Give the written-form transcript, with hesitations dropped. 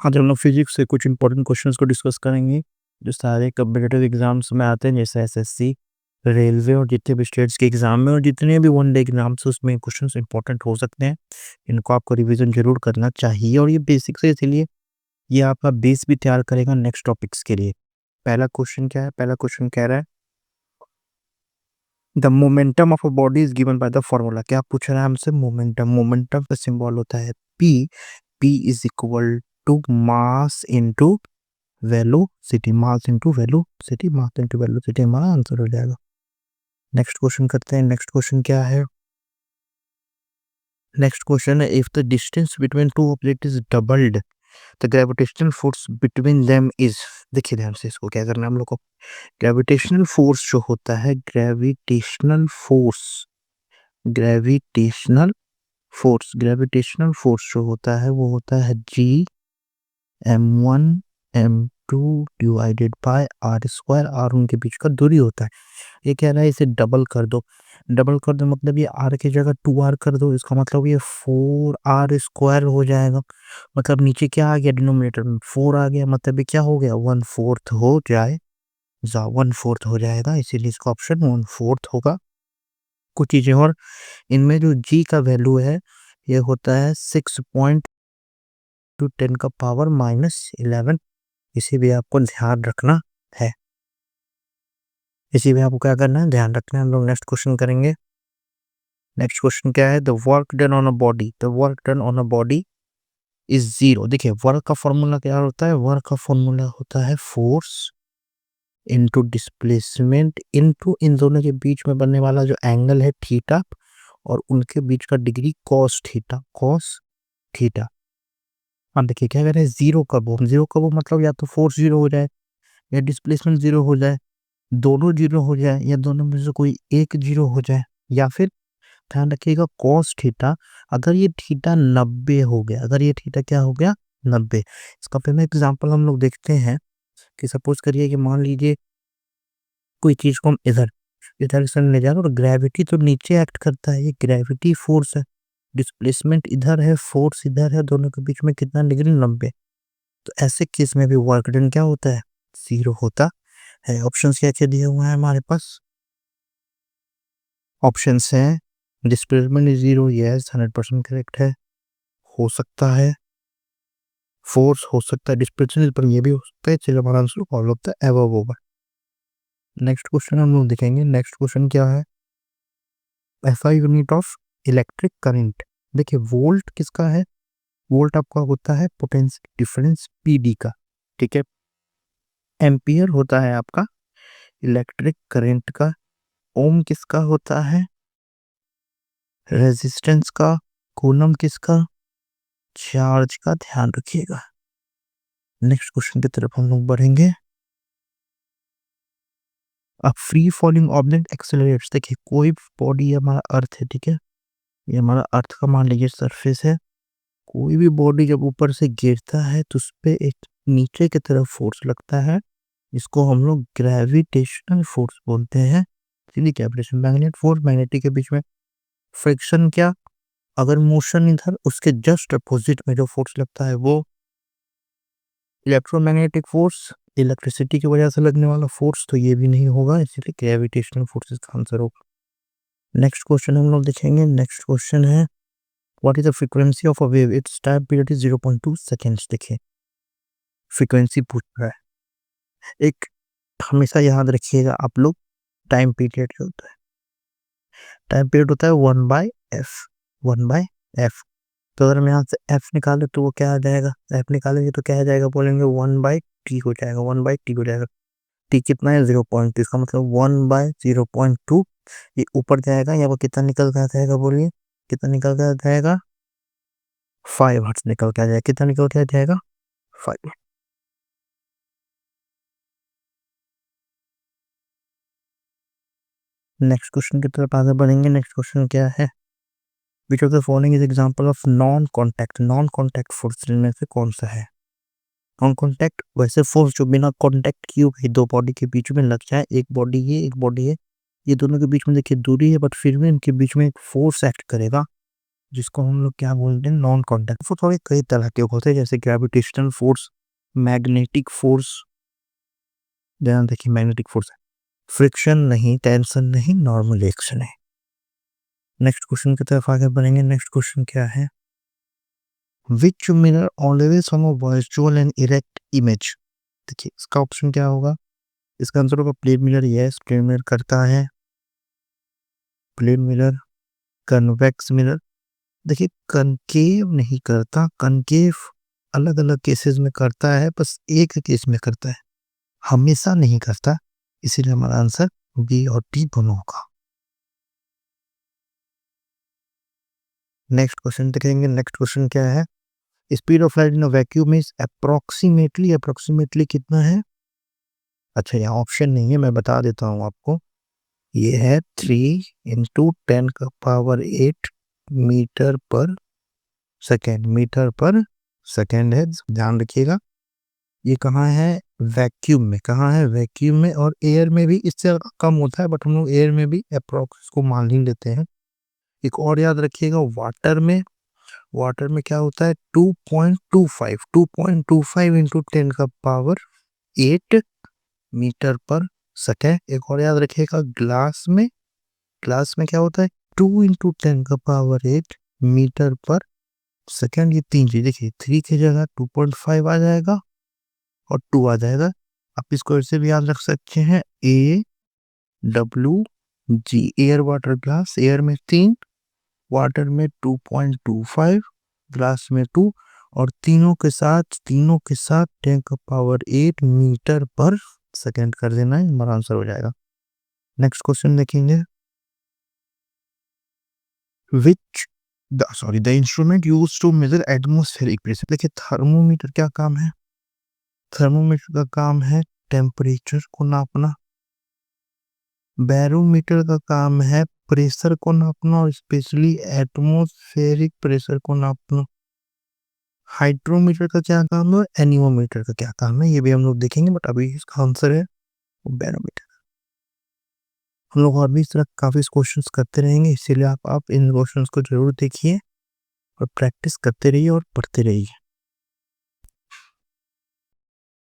आज हम लोग फिजिक्स से कुछ इंपॉर्टेंट क्वेश्चंस को डिस्कस करेंगे जो सारे कम्पिटिटिव एग्जाम्स में आते हैं, जैसे एसएससी, रेलवे और जितने भी स्टेट्स के एग्जाम में और जितने भी वन डे एग्जाम्स उसमें क्वेश्चंस इंपॉर्टेंट हो सकते हैं। इनको आपको रिवीजन जरूर करना चाहिए और ये बेसिक से, इसलिए ये आपका बेस भी तैयार करेगा नेक्स्ट टॉपिक्स के लिए। पहला क्वेश्चन क्या है? पहला क्वेश्चन कह रहा है the momentum of a body is given by the formula. क्या पूछ रहा है हमसे? मोमेंटम। मोमेंटम का सिंबल होता है P. P is equal to mass into velocity. Mass into velocity, mass into velocity हमारा आंसर हो जाएगा। नेक्स्ट क्वेश्चन करते हैं। नेक्स्ट क्वेश्चन क्या है? नेक्स्ट क्वेश्चन है if the distance between two object is doubled the gravitational force between them is. देखिए ध्यान से, इसको क्या करना है हम लोग को। ग्रेविटेशनल फोर्स जो होता है, gravitational force, gravitational gravitational force जो होता है वो होता है G m1 m2 divided by R square. R उनके बीच का दूरी होता है। ये कह रहा है इसे डबल कर दो। डबल कर दो मतलब ये आर की जगह 2r कर दो। इसका मतलब ये 4r स्क्वायर हो जाएगा। मतलब नीचे क्या आ गया? डिनोमिनेटर में 4 आ गया, मतलब ये क्या हो गया? 1/4 हो जाएगा। 1/4 हो जाएगा, इसीलिए इसका ऑप्शन 1/4 होगा। कुछ चीजें और, इनमें जो g का वैल्यू है ये होता है 6.10⁻⁻11। इसी भी आपको ध्यान रखना है। इसी में आपको क्या करना है? ध्यान रखना है। हम लोग नेक्स्ट क्वेश्चन करेंगे। नेक्स्ट क्वेश्चन क्या है? The work done on a body, the work done on a body is 0। देखिए वर्क का फॉर्मूला क्या होता है? वर्क का फॉर्मूला होता है force into displacement into in दोनों के बीच में बनने वाला जो एंगल है थीटा, और उनके बीच का degree cos theta. Cos theta. अब देखिए क्या कह रहे हैं, जीरो कब हो? जीरो कब हो मतलब या तो फोर्स जीरो हो जाए या डिस्प्लेसमेंट जीरो हो जाए, दोनों जीरो हो जाए या दोनों में से कोई एक जीरो हो जाए, या फिर ध्यान रखिएगा कॉस थीटा, अगर ये थीटा 90 हो गया, अगर ये थीटा क्या हो गया? 90। इसका पहला एग्जांपल हम लोग देखते हैं कि सपोज करिए कि मान लीजिए कोई चीज को हम इधर इधर से ले जा रहे हैं और ग्रेविटी तो नीचे एक्ट करता है, ये ग्रेविटी फोर्स है। डिस्प्लेसमेंट इधर है, फोर्स इधर है, दोनों के बीच में कितना डिग्री? 90। तो ऐसे केस में भी वर्क डन क्या होता है? जीरो होता है। ऑप्शंस क्या क्या दिए हुए हैं हमारे पास? ऑप्शंस हैं displacement is zero, yes 100% correct है। हो सकता है फोर्स, हो सकता है डिस्प्लेसमेंट, पर ये भी हो सकता है। चलिए हमारा answer all of the above होगा। नेक्स्ट क्वेश्चन हम लोग देखेंगे। नेक्स्ट क्वेश्चन क्या है? SI unit of electric current. देखिए वोल्ट किसका है? वोल्ट आपका होता है पोटेंशियल डिफरेंस पीडी का, ठीक है। एम्पियर होता है आपका इलेक्ट्रिक करंट का। ओम किसका होता है? रेजिस्टेंस का। कूलम किसका? चार्ज का। ध्यान रखिएगा। नेक्स्ट क्वेश्चन की तरफ हम लोग बढ़ेंगे। अब फ्री फॉलिंग ऑब्जेक्ट एक्सेलरेट्स। देखिए कोई बॉडी हमारा अर्थ है, ठीक है, ये हमारा अर्थ का मान लीजिए सरफेस है। कोई भी बॉडी जब ऊपर से गिरता है तो उस पे एक नीचे की तरफ फोर्स लगता है, इसको हम लोग ग्रेविटेशनल फोर्स बोलते हैं। इसीलिए ग्रेविटेशन, मैग्नेट फोर्स, मैग्नेटिक के बीच में फ्रिक्शन। क्या? अगर मोशन इधर, उसके जस्ट अपोजिट में जो फोर्स लगता है वो इलेक्ट्रोमैग्नेटिक फोर्स, इलेक्ट्रिसिटी की वजह से लगने वाला फोर्स, तो ये भी नहीं होगा, इसीलिए ग्रेविटेशनल फोर्सेस का आंसर होगा। नेक्स्ट क्वेश्चन हम लोग देखेंगे। नेक्स्ट क्वेश्चन है what is the frequency of a wave, it's time period is 0.2 seconds. देखिए फ्रीक्वेंसी पूछ रहा है। एक हमेशा याद रखिएगा आप लोग, टाइम पीरियड जो होता है, टाइम पीरियड होता है 1/f, 1/f। तो अगर हम यहाँ से f निकाले तो वो क्या आ जाएगा? f निकालेंगे तो क्या आ जाएगा? बोलेंगे 1/t हो जाएगा, 1/t हो जाएगा। t कितना है? 0.2, इसका मतलब 1/0.2। ये ऊपर जाएगा, यहाँ पर कितना निकल कर आ जाएगा? बोलिए कितना निकल कर आ जाएगा? 5 हर्ट्ज निकल के आ जाएगा। कितना निकल के आ जाएगा? 5। नेक्स्ट क्वेश्चन की तरफ आगे बढ़ेंगे। नेक्स्ट क्वेश्चन क्या है? Which of the following is example of non contact. Non contact force में से कौन सा है? नॉन कॉन्टैक्ट वैसे फोर्स जो बिना कॉन्टैक्ट किए हुए दो बॉडी के बीच में लग जाए। एक बॉडी ये, एक बॉडी है, ये दोनों के बीच में देखिए दूरी है, बट फिर भी इनके बीच में एक फोर्स एक्ट करेगा। जिसको हम लोग क्या बोलते हैं, नॉन कॉन्टैक्ट फोर्स। और कई तरह के होते हैं, जैसे ग्रेविटेशनल फोर्स, मैग्नेटिक फोर्स। ध्यान देखिए, मैग्नेटिक फोर्स है, फ्रिक्शन नहीं, टेंशन नहीं, नॉर्मल एक्शन है। नेक्स्ट क्वेश्चन की तरफ आगे बढ़ेंगे। नेक्स्ट क्वेश्चन क्या है, which mirror always from a virtual and erect image. देखिए इसका ऑप्शन क्या होगा, इसका आंसर होगा plane mirror. Yes, plane mirror करता है। Plane mirror, convex mirror. देखिए कनकेव नहीं करता, कनकेव अलग अलग केसेस में करता है, बस एक केस में करता है, हमेशा नहीं करता। इसीलिए हमारा आंसर बी और डी दोनों होगा। नेक्स्ट क्वेश्चन देखेंगे। नेक्स्ट क्वेश्चन क्या है, speed of light in a vacuum is approximately, approximately कितना है। अच्छा यहाँ ऑप्शन नहीं है, मैं बता देता हूँ आपको। ये है 3 × 10⁸ मीटर पर सेकेंड, मीटर पर सेकेंड है, ध्यान रखिएगा। ये कहाँ है, वैक्यूम में। कहाँ है, वैक्यूम में। और एयर में भी इससे कम होता है, बट हम लोग एयर में भी अप्रोक्स को मान ही लेते हैं। एक और याद रखिएगा, वाटर में, वाटर में क्या होता है, 2.25 इंटू 10⁸ मीटर पर सेकेंड। एक और याद रखिएगा, ग्लास में, ग्लास में क्या होता है, 2 × 10⁸ मीटर पर सेकेंड। ये तीन चीज देखिए, 3 की जगह 2.5 आ जाएगा और 2 आ जाएगा। आप इसको ऐसे भी याद रख सकते हैं, AWG, air water glass. Air में 3, वाटर में 2.25, ग्लास में 2, और तीनों के साथ 10⁸ मीटर पर सेकेंड कर देना है, हमारा आंसर हो जाएगा। नेक्स्ट क्वेश्चन देखेंगे, which the instrument use to measure atmospheric pressure. देखिए थर्मोमीटर क्या काम है, थर्मोमीटर का काम है टेम्परेचर को नापना। बैरोमीटर का काम है प्रेशर को नापना, और स्पेशली एटमॉस्फेरिक प्रेशर को नापना। हाइड्रोमीटर का क्या काम है, एनीमोमीटर का क्या काम है, ये भी हम लोग देखेंगे, बट अभी इसका आंसर है बैरोमीटर। हम लोग और भी इस तरह काफी क्वेश्चंस करते रहेंगे, इसीलिए आप इन क्वेश्चंस को जरूर देखिए और प्रैक्टिस करते रहिए और पढ़ते रहिए।